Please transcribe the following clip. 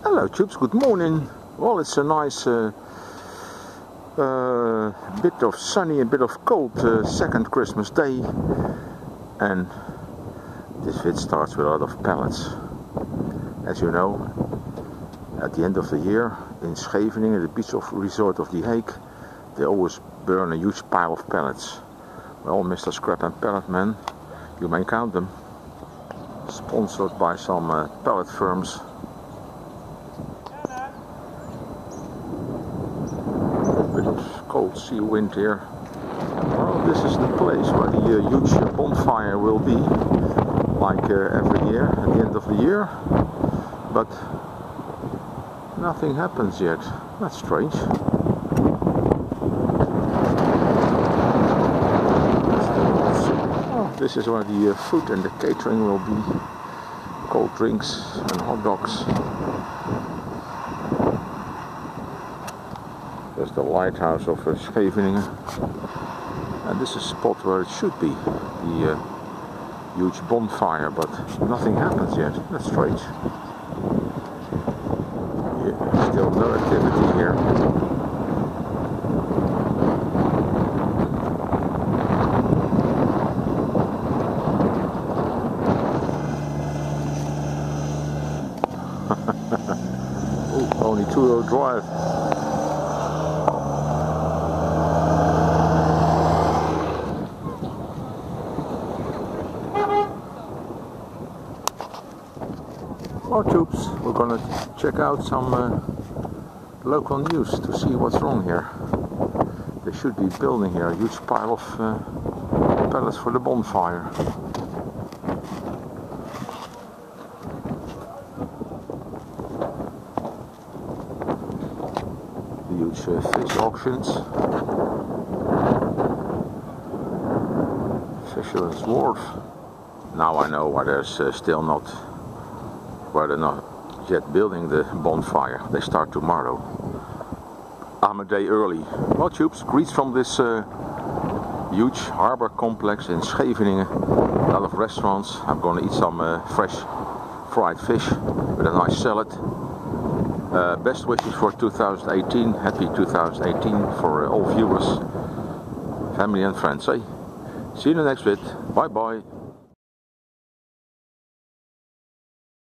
Hello troops, good morning. Well, it's a nice bit of sunny, a bit of cold second Christmas day, and this vid starts with a lot of pallets. As you know, at the end of the year in Scheveningen, the beach resort of The Hague, they always burn a huge pile of pallets. Well, Mr. Scrap and Pallet Man, you may count them, sponsored by some pallet firms. Cold sea wind here. Well, this is the place where the huge bonfire will be, like every year at the end of the year, but nothing happens yet. That's strange. Oh, this is where the food and the catering will be, cold drinks and hot dogs. There's the lighthouse of Scheveningen, and this is a spot where it should be, the huge bonfire, but nothing happens yet. That's strange. Yeah, still no activity here. Ooh, only 2-hour drive. Well troops, we're gonna check out some local news to see what's wrong here. They should be building here a huge pile of pallets for the bonfire. The huge fish auctions. Fisherman's Wharf. Now I know why there's still not, where they're not yet building the bonfire. They start tomorrow. I'm a day early. Well troops, greets from this huge harbor complex in Scheveningen. A lot of restaurants. I'm going to eat some fresh fried fish with a nice salad. Best wishes for 2018. Happy 2018 for all viewers, family and friends. See you in the next vid. Bye bye.